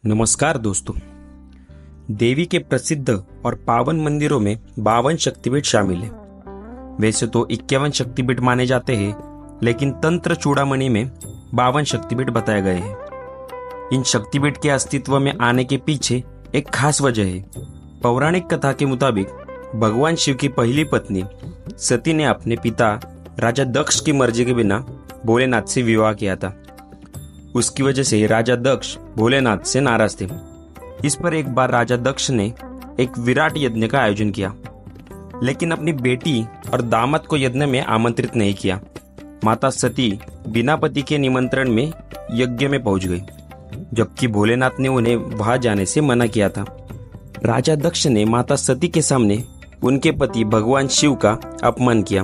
नमस्कार दोस्तों। देवी के प्रसिद्ध और पावन मंदिरों में 52 शक्तिपीठ शामिल है। वैसे तो 51 शक्तिपीठ माने जाते हैं, लेकिन तंत्र चूड़ामणि में 52 शक्तिपीठ बताए गए हैं। इन शक्तिपीठ के अस्तित्व में आने के पीछे एक खास वजह है। पौराणिक कथा के मुताबिक भगवान शिव की पहली पत्नी सती ने अपने पिता राजा दक्ष की मर्जी के बिना भोलेनाथ से विवाह किया था। उसकी वजह से राजा दक्ष भोलेनाथ से नाराज थे। इस पर एक बार राजा दक्ष ने एक विराट यज्ञ का आयोजन किया, लेकिन अपनी बेटी और दामाद को यज्ञ में आमंत्रित नहीं किया। माता सती बिना पति के निमंत्रण में यज्ञ में पहुंच गई, जबकि भोलेनाथ ने उन्हें वहां जाने से मना किया था। राजा दक्ष ने माता सती के सामने उनके पति भगवान शिव का अपमान किया।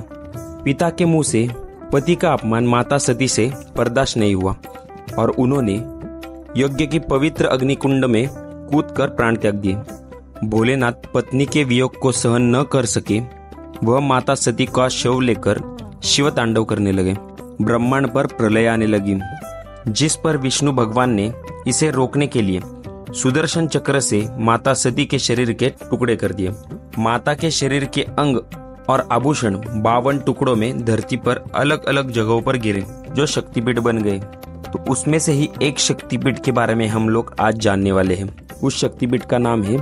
पिता के मुंह से पति का अपमान माता सती से बर्दाश्त नहीं हुआ और उन्होंने यज्ञ की पवित्र अग्निकुंड में कूदकर प्राण त्याग दिए। भोलेनाथ पत्नी के वियोग को सहन न कर सके, वह माता सती का शव लेकर शिव तांडव करने लगे। ब्रह्मांड पर प्रलय आने लगी, जिस पर विष्णु भगवान ने इसे रोकने के लिए सुदर्शन चक्र से माता सती के शरीर के टुकड़े कर दिए। माता के शरीर के अंग और आभूषण 52 टुकड़ों में धरती पर अलग अलग जगहों पर गिरे, जो शक्तिपीठ बन गए। तो उसमें से ही एक शक्तिपीठ के बारे में हम लोग आज जानने वाले हैं। उस शक्तिपीठ का नाम है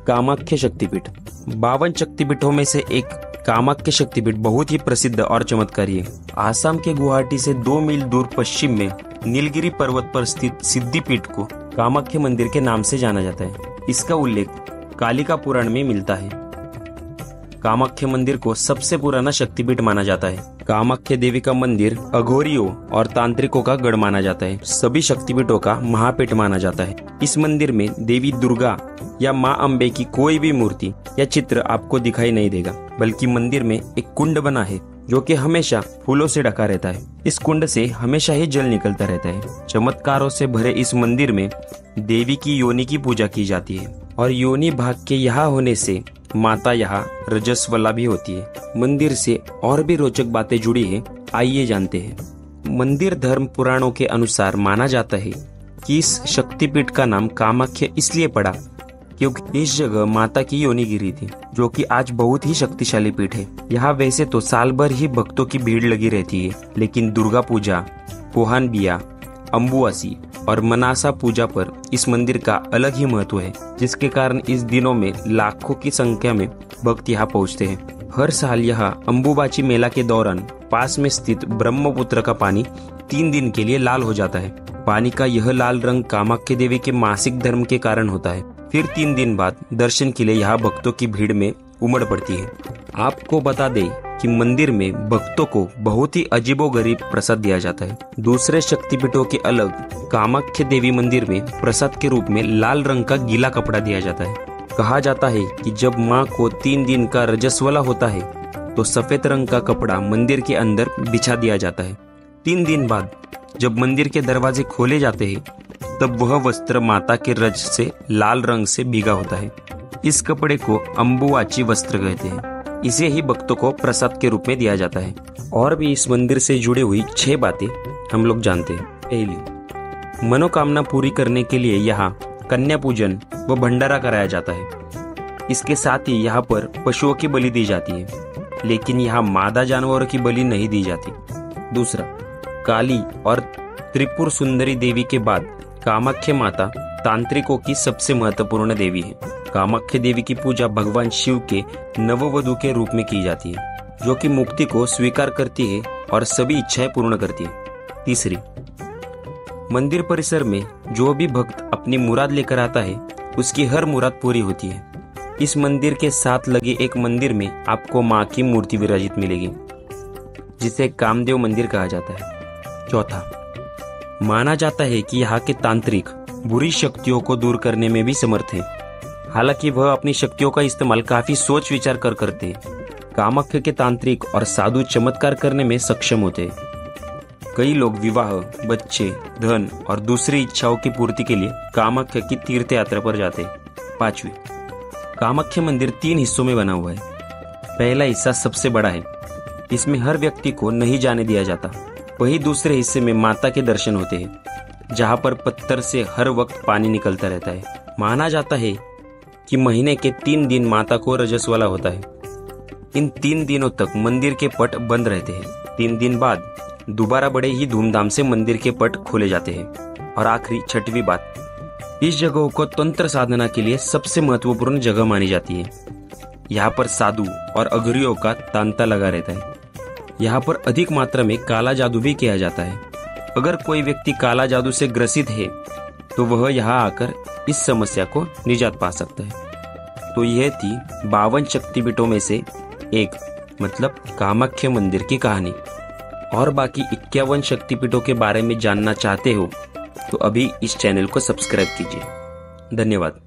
कामाख्य शक्तिपीठ। 52 शक्तिपीठों में से एक कामाख्य शक्तिपीठ बहुत ही प्रसिद्ध और चमत्कारी है। आसाम के गुवाहाटी से 2 मील दूर पश्चिम में नीलगिरी पर्वत पर स्थित सिद्धिपीठ को कामाख्य मंदिर के नाम से जाना जाता है। इसका उल्लेख कालिका पुराण में मिलता है। कामाख्य मंदिर को सबसे पुराना शक्तिपीठ माना जाता है। कामाख्य देवी का मंदिर अघोरियों और तांत्रिकों का गढ़ माना जाता है। सभी शक्तिपीठों का महापीठ माना जाता है। इस मंदिर में देवी दुर्गा या माँ अम्बे की कोई भी मूर्ति या चित्र आपको दिखाई नहीं देगा, बल्कि मंदिर में एक कुंड बना है जो कि हमेशा फूलों से ढका रहता है। इस कुंड से हमेशा ही जल निकलता रहता है। चमत्कारों से भरे इस मंदिर में देवी की योनि की पूजा की जाती है और योनि भाग के यहाँ होने से माता यहाँ रजस्वला भी होती है। मंदिर से और भी रोचक बातें जुड़ी है, आइए जानते हैं। मंदिर धर्म पुराणों के अनुसार माना जाता है कि इस शक्तिपीठ का नाम कामाख्य इसलिए पड़ा क्योंकि इस जगह माता की योनि गिरी थी, जो कि आज बहुत ही शक्तिशाली पीठ है। यहाँ वैसे तो साल भर ही भक्तों की भीड़ लगी रहती है, लेकिन दुर्गा पूजा, पोहान बिया, अम्बुवासी और मनासा पूजा पर इस मंदिर का अलग ही महत्व है, जिसके कारण इस दिनों में लाखों की संख्या में भक्त यहाँ पहुँचते हैं। हर साल यहाँ अम्बुबाची मेला के दौरान पास में स्थित ब्रह्मपुत्र का पानी 3 दिन के लिए लाल हो जाता है। पानी का यह लाल रंग कामाख्य देवी के मासिक धर्म के कारण होता है। फिर 3 दिन बाद दर्शन के लिए यहाँ भक्तों की भीड़ में उमड़ पड़ती है। आपको बता दें कि मंदिर में भक्तों को बहुत ही अजीबोगरीब प्रसाद दिया जाता है। दूसरे शक्तिपीठों के अलग कामाख्य देवी मंदिर में प्रसाद के रूप में लाल रंग का गीला कपड़ा दिया जाता है। कहा जाता है कि जब माँ को 3 दिन का रजस्वला होता है तो सफेद रंग का कपड़ा मंदिर के अंदर बिछा दिया जाता है। 3 दिन बाद जब मंदिर के दरवाजे खोले जाते हैं तब वह वस्त्र माता के रज से लाल रंग से भीगा होता है। इस कपड़े को अम्बुवाची वस्त्र कहते हैं। इसे ही भक्तों को प्रसाद के रूप में दिया जाता है। और भी इस मंदिर से जुड़ी हुई 6 बातें हम लोग जानते हैं। पहली, मनोकामना पूरी करने के लिए यहाँ कन्या पूजन व भंडारा कराया जाता है। इसके साथ ही यहाँ पर पशुओं की बलि दी जाती है, लेकिन यहाँ मादा जानवरों की बलि नहीं दी जाती। दूसरा, काली और त्रिपुर सुंदरी देवी के बाद कामाख्य माता तांत्रिकों की सबसे महत्वपूर्ण देवी है। कामाख्य देवी की पूजा भगवान शिव के नववधु के रूप में की जाती है, जो कि मुक्ति को स्वीकार करती है और सभी इच्छाएं पूर्ण करती है। तीसरी, मंदिर परिसर में जो भी भक्त अपनी मुराद लेकर आता है उसकी हर मुराद पूरी होती है। इस मंदिर के साथ लगे एक मंदिर में आपको माँ की मूर्ति विराजित मिलेगी, जिसे कामदेव मंदिर कहा जाता है। चौथा, माना जाता है कि यहाँ के तांत्रिक बुरी शक्तियों को दूर करने में भी समर्थ है। हालांकि वह अपनी शक्तियों का इस्तेमाल काफी सोच विचार कर करते हैं। कामाख्य के तांत्रिक और साधु चमत्कार करने में सक्षम होते हैं। कई लोग विवाह, बच्चे, धन और दूसरी इच्छाओं की पूर्ति के लिए कामाख्य की तीर्थ यात्रा पर जाते हैं। 5वीं, कामाख्य मंदिर 3 हिस्सों में बना हुआ है। पहला हिस्सा सबसे बड़ा है, इसमें हर व्यक्ति को नहीं जाने दिया जाता। वही दूसरे हिस्से में माता के दर्शन होते हैं। जहां पर पत्थर से हर वक्त पानी निकलता रहता है। माना जाता है कि महीने के 3 दिन माता को रजस्वला होता है। इन 3 दिनों तक मंदिर के पट बंद रहते हैं। 3 दिन बाद दोबारा बड़े ही धूमधाम से मंदिर के पट खोले जाते हैं। और आखिरी 6वीं बात, इस जगह को तंत्र साधना के लिए सबसे महत्वपूर्ण जगह मानी जाती है। यहाँ पर साधु और अघरियों का तांता लगा रहता है। यहाँ पर अधिक मात्रा में काला जादू भी किया जाता है। अगर कोई व्यक्ति काला जादू से ग्रसित है तो वह यहाँ आकर इस समस्या को निजात पा सकता है। तो यह थी 52 शक्तिपीठों में से एक, मतलब कामाख्या मंदिर की कहानी। और बाकी 51 शक्तिपीठों के बारे में जानना चाहते हो तो अभी इस चैनल को सब्सक्राइब कीजिए। धन्यवाद।